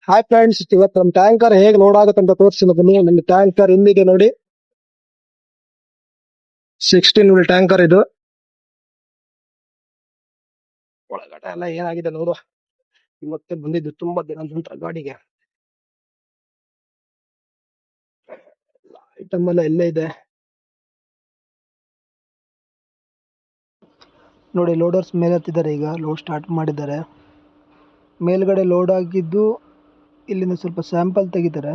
Hi friends, ಇವತ್ತು ನಮ್ಮ tanker ಹೇಗೆ ಲೋಡ್ ಆಗುತ್ತೆ ಅಂತ ತೋರಿಸ್ತೀನಿ. ಬನ್ನಿ. ನನ್ನ ಟ್ಯಾಂಕರ್ ಇಲ್ಲಿದೆ ನೋಡಿ, 16 ವೀಲ್ ಟ್ಯಾಂಕರ್ ಇದು. ಒಳಗಡೆ ಎಲ್ಲ ಏನಾಗಿದೆ ನೋಡುವ. ಇವತ್ತೇ ಬಂದಿದ್ದು, ತುಂಬಾ ದಿನ ನಂತರ ಗಾಡಿಗೆ. ಐಟಮ್ ಎಲ್ಲ ಎಲ್ಲೇ ಇದೆ ನೋಡಿ. ಲೋಡರ್ಸ್ ಮೇಲೆ ಹತ್ತಿದ್ದಾರೆ, ಈಗ ಲೋಡ್ ಸ್ಟಾರ್ಟ್ ಮಾಡಿದ್ದಾರೆ. ಮೇಲ್ಗಡೆ ಲೋಡ್ ಆಗಿದ್ದು ಇಲ್ಲಿಂದ ಸ್ವಲ್ಪ ಸ್ಯಾಂಪಲ್ ತೆಗಿತಾರೆ.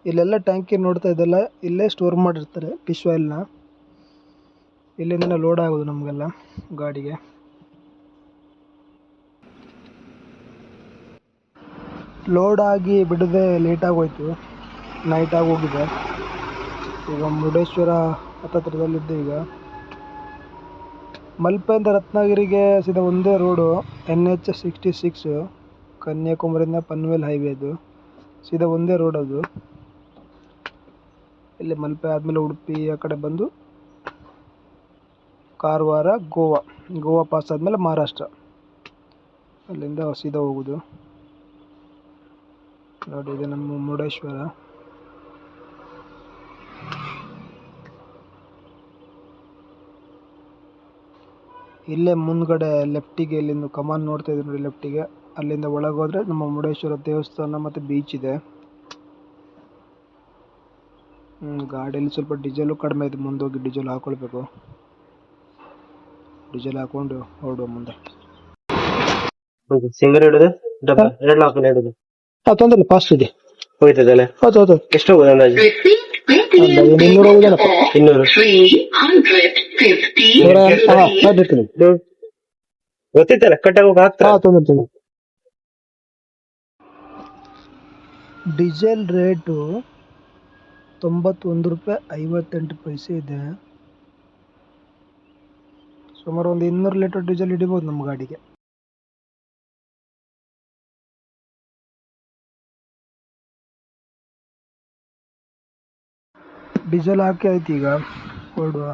ಇಲ್ಲೆಲ್ಲ ಟ್ಯಾಂಕಿ ನೋಡ್ತಾ ಇದ್ದಲ್ಲ, ಇಲ್ಲೇ ಸ್ಟೋರ್ ಮಾಡಿರ್ತಾರೆ ಫಿಶ್ ಆಯಿಲ್ನ. ಇಲ್ಲಿಂದ ಲೋಡ್ ಆಗೋದು ನಮಗೆಲ್ಲ ಗಾಡಿಗೆ. ಲೋಡ್ ಆಗಿ ಬಿಡದೆ ಲೇಟ್ ಆಗೋಯ್ತು, ನೈಟ್ ಆಗೋಗಿದೆ. ಈಗ ಮುರುಡೇಶ್ವರ ಹತ್ತತ್ರದಲ್ಲಿದ್ದೆ. ಈಗ ಮಲ್ಪೆಯಿಂದ ರತ್ನಗಿರಿಗೆ ಸೀದಾ ಒಂದೇ ರೋಡು, NH 66, ಕನ್ಯಾಕುಮಾರಿಯಿಂದ ಪನ್ವೇಲ್ ಹೈವೇ. ಅದು ಸೀದಾ ಒಂದೇ ರೋಡ್ ಅದು. ಇಲ್ಲಿ ಮಲ್ಪೆ ಆದಮೇಲೆ ಉಡುಪಿ ಆ ಕಡೆ ಬಂದು ಕಾರವಾರ, ಗೋವಾ ಪಾಸ್ ಆದಮೇಲೆ ಮಹಾರಾಷ್ಟ್ರ, ಅಲ್ಲಿಂದ ಸೀದಾ ಹೋಗೋದು. ನೋಡಿ, ಇದು ನಮ್ಮ ಮುರುಡೇಶ್ವರ. ಇಲ್ಲೇ ಮುಂದ್ಗಡೆ ಲೆಫ್ಟಿಗೆ, ಇಲ್ಲಿಂದ ಕಮಾನ್ ನೋಡ್ತಾ ಇದ್ದೀವಿ ನೋಡಿ, ಲೆಫ್ಟಿಗೆ. ಅಲ್ಲಿಂದ ಒಳಗೋದ್ರೆ ನಮ್ಮ ಮುರುಡೇಶ್ವರ ದೇವಸ್ಥಾನ ಮತ್ತು ಬೀಚ್ ಇದೆ. ಗಾಡಿಯಲ್ಲಿ ಸ್ವಲ್ಪ ಡೀಸೆಲು ಕಡಿಮೆ ಇದೆ, ಮುಂದೋಗಿ ಡೀಸೆಲ್ ಹಾಕೊಳ್ಬೇಕು. ಡೀಸೆಲ್ ಹಾಕೊಂಡು ಹೊರಡುವ ಮುಂದೆ. ಸಿಂಗಲ್ ಹಿಡಿದು ಡಬ್ಬ ಎರಡು ನಾಲ್ಕು ಹಿಡಿದು ತೊಂದ್ರೆ ಫಾಸ್ಟ್ ಇದೆ, ಹೋಯ್ತದಲ್ಲ. ಹೌದು. ಎಷ್ಟು ಹೋಗೋದು ಅಂದಾಜು? 200 ಹೋಗೋದನಪ್ಪ. 200 ಗೊತ್ತಿತ್ತಲ್ಲ, ಕಟ್ಟಾಗೋಕೆ ಆಗ್ತಾ. ತೊಂದ್ರೆ ಡೀಸೆಲ್ ರೇಟು 91 ರೂಪಾಯಿ 58 ಪೈಸೆ ಇದೆ. ಸುಮಾರು ಒಂದು 200 ಲೀಟರ್ ಡೀಸೆಲ್ ಹಿಡಿಬೋದು ನಮ್ಮ ಗಾಡಿಗೆ. ಡೀಸೆಲ್ ಹಾಕಿ ಆಯ್ತು, ಈಗ ಹೊರಡುವ.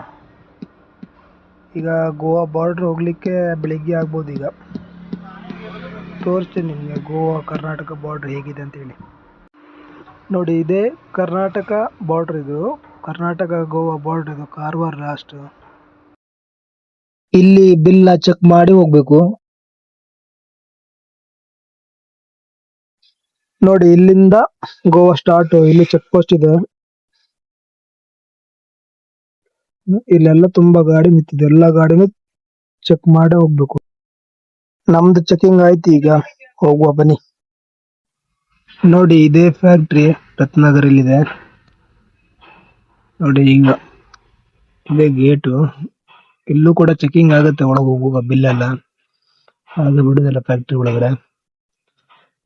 ಈಗ ಗೋವಾ ಬಾರ್ಡ್ರ್ ಹೋಗ್ಲಿಕ್ಕೆ ಬೆಳಿಗ್ಗೆ ಆಗ್ಬೋದು. ಈಗ ತೋರಿಸ್ತೀನಿ ನಿಮಗೆ ಗೋವಾ ಕರ್ನಾಟಕ ಬಾರ್ಡ್ರ್ ಹೇಗಿದೆ ಅಂತೇಳಿ. ನೋಡಿ, ಇದೇ ಕರ್ನಾಟಕ ಬಾರ್ಡ್ರ್. ಇದು ಕರ್ನಾಟಕ ಗೋವಾ ಬಾರ್ಡ್ರ್, ಇದು ಕಾರವಾರ ಲಾಸ್ಟ್. ಇಲ್ಲಿ ಬಿಲ್ ಚೆಕ್ ಮಾಡಿ ಹೋಗ್ಬೇಕು. ನೋಡಿ, ಇಲ್ಲಿಂದ ಗೋವಾ ಸ್ಟಾರ್ಟ್. ಇಲ್ಲಿ ಚೆಕ್ ಪೋಸ್ಟ್ ಇದೆ. ಇಲ್ಲೆಲ್ಲ ತುಂಬಾ ಗಾಡಿ ನಿಂತಿದೆ, ಎಲ್ಲ ಗಾಡಿನೂ ಚೆಕ್ ಮಾಡಿ ಹೋಗ್ಬೇಕು. ನಮ್ದು ಚೆಕಿಂಗ್ ಆಯ್ತು, ಈಗ ಹೋಗುವ ಬನ್ನಿ. ನೋಡಿ, ಇದೇ ಫ್ಯಾಕ್ಟ್ರಿ ರತ್ನಗರಲ್ಲಿದೆ ನೋಡಿ. ಈಗ ಇದೇ ಗೇಟು. ಇಲ್ಲೂ ಕೂಡ ಚೆಕಿಂಗ್ ಆಗುತ್ತೆ ಒಳಗೆ ಹೋಗುವ ಬಿಲ್ ಎಲ್ಲ. ಹಾಗೆ ಬಿಡುದಿಲ್ಲ ಫ್ಯಾಕ್ಟ್ರಿ ಒಳಗಡೆ.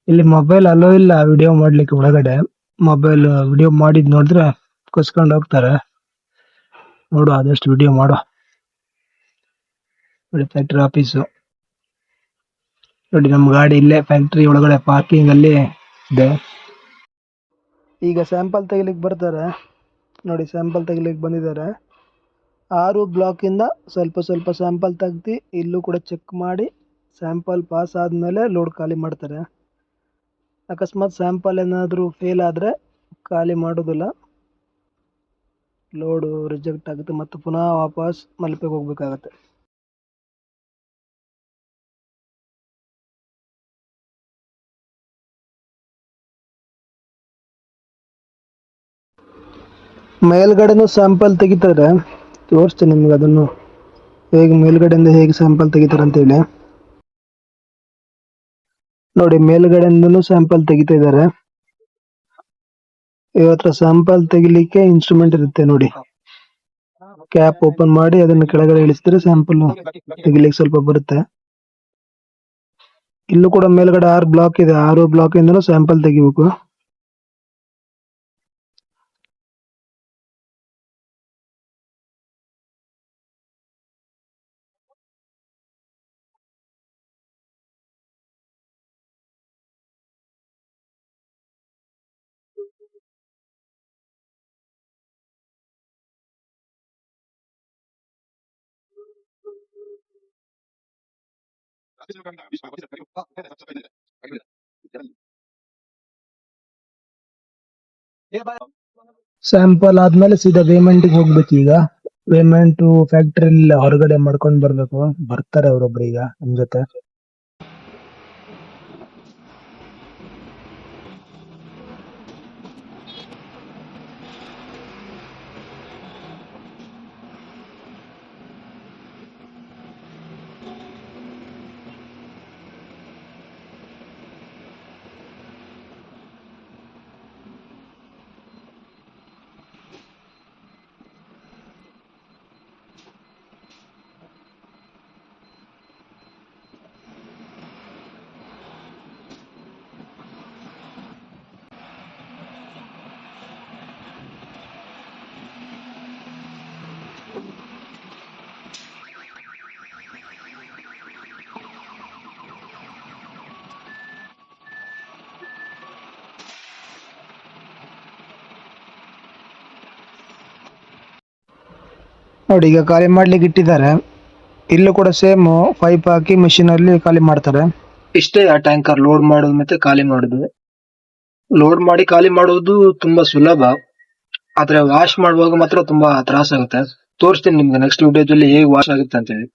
ಇಲ್ಲಿ ಮೊಬೈಲ್ ಅಲೋ ಇಲ್ಲ ವಿಡಿಯೋ ಮಾಡ್ಲಿಕ್ಕೆ ಒಳಗಡೆ. ಮೊಬೈಲ್ ವಿಡಿಯೋ ಮಾಡಿದ್ ನೋಡಿದ್ರೆ ಕಸ್ಕೊಂಡು ಹೋಗ್ತಾರೆ. ನೋಡು, ಆದಷ್ಟು ವಿಡಿಯೋ ಮಾಡುವ. ನೋಡಿ, ಫ್ಯಾಕ್ಟ್ರಿ ಆಫೀಸು ನೋಡಿ. ನಮ್ಮ ಗಾಡಿ ಇಲ್ಲೇ ಫ್ಯಾಕ್ಟ್ರಿ ಒಳಗಡೆ ಪಾರ್ಕಿಂಗ್ ಅಲ್ಲಿ ಇದೆ. ಈಗ ಸ್ಯಾಂಪಲ್ ತೆಗಿಲಿಕ್ಕೆ ಬರ್ತಾರೆ ನೋಡಿ. ಸ್ಯಾಂಪಲ್ ತೆಗಿಲಿಕ್ಕೆ ಬಂದಿದ್ದಾರೆ. 6 ಬ್ಲಾಕ್ ಇಂದ ಸ್ವಲ್ಪ ಸ್ವಲ್ಪ ಸ್ಯಾಂಪಲ್ ತೆಗ್ದು ಇಲ್ಲೂ ಕೂಡ ಚೆಕ್ ಮಾಡಿ, ಸ್ಯಾಂಪಲ್ ಪಾಸ್ ಆದ್ಮೇಲೆ ಲೋಡ್ ಖಾಲಿ ಮಾಡ್ತಾರೆ. ಅಕಸ್ಮಾತ್ ಸ್ಯಾಂಪಲ್ ಏನಾದರೂ ಫೇಲ್ ಆದರೆ ಖಾಲಿ ಮಾಡೋದಿಲ್ಲ, ಲೋಡು ರಿಜೆಕ್ಟ್ ಆಗುತ್ತೆ. ಮತ್ತು ಪುನಃ ವಾಪಸ್ ಮಲ್ಪೆಗೆ ಹೋಗ್ಬೇಕಾಗತ್ತೆ. ಮೇಲ್ಗಡೆನೂ ಸ್ಯಾಂಪಲ್ ತೆಗಿತಾರೆ, ತೋರಿಸ್ತೀನಿ ನಿಮ್ಗೆ ಅದನ್ನು ಹೇಗೆ ಮೇಲ್ಗಡೆಯಿಂದ ಹೇಗೆ ಸ್ಯಾಂಪಲ್ ತೆಗಿತಾರೆ ಅಂತೇಳಿ. ನೋಡಿ, ಮೇಲ್ಗಡೆಯಿಂದನೂ ಸ್ಯಾಂಪಲ್ ತೆಗಿತಾ ಇದ್ದಾರೆ. ಇವತ್ರ ಸ್ಯಾಂಪಲ್ ತೆಗಿಲಿಕ್ಕೆ ಇನ್ಸ್ಟ್ರೂಮೆಂಟ್ ಇರುತ್ತೆ ನೋಡಿ. ಕ್ಯಾಪ್ ಓಪನ್ ಮಾಡಿ ಅದನ್ನು ಕೆಳಗಡೆ ಇಳಿಸಿದ್ರೆ ಸ್ಯಾಂಪಲ್ ತೆಗಿಲಿಕ್ಕೆ ಸ್ವಲ್ಪ ಬರುತ್ತೆ. ಇಲ್ಲೂ ಕೂಡ ಮೇಲ್ಗಡೆ 6 ಬ್ಲಾಕ್ ಇದೆ, 6 ಬ್ಲಾಕ್ ಇಂದನೂ ಸ್ಯಾಂಪಲ್ ತೆಗಿಬೇಕು. ಸ್ಯಾಂಪಲ್ ಆದ್ಮೇಲೆ ಸೀದಾ ಪೇಮೆಂಟ್ಗೆ ಹೋಗ್ಬೇಕು. ಈಗ ಪೇಮೆಂಟ್ ಫ್ಯಾಕ್ಟ್ರಿ ಹೊರಗಡೆ ಮಾಡ್ಕೊಂಡ್ ಬರ್ಬೇಕು. ಬರ್ತಾರೆ ಅವ್ರೊಬ್ರು ಈಗ ನಮ್ ಜೊತೆ. ನೋಡಿ ಈಗ ಖಾಲಿ ಮಾಡ್ಲಿಕ್ಕೆ ಇಟ್ಟಿದ್ದಾರೆ. ಇಲ್ಲೂ ಕೂಡ ಸೇಮ್ ಪೈಪ್ ಹಾಕಿ ಮಿಷಿನ್ ಅಲ್ಲಿ ಖಾಲಿ ಮಾಡ್ತಾರೆ. ಇಷ್ಟೇ ಆ ಟ್ಯಾಂಕರ್ ಲೋಡ್ ಮಾಡೋದು ಮತ್ತೆ ಖಾಲಿ ಮಾಡೋದು. ಲೋಡ್ ಮಾಡಿ ಖಾಲಿ ಮಾಡುವುದು ತುಂಬಾ ಸುಲಭ, ಆದ್ರೆ ವಾಶ್ ಮಾಡುವಾಗ ಮಾತ್ರ ತುಂಬಾ ತ್ರಾಸ ಆಗುತ್ತೆ. ತೋರಿಸ್ತೀನಿ ನಿಮ್ಗೆ ನೆಕ್ಸ್ಟ್ ವಿಡಿಯೋದಲ್ಲಿ ಹೇಗೆ ವಾಶ್ ಆಗುತ್ತೆ ಅಂತ ಹೇಳಿ.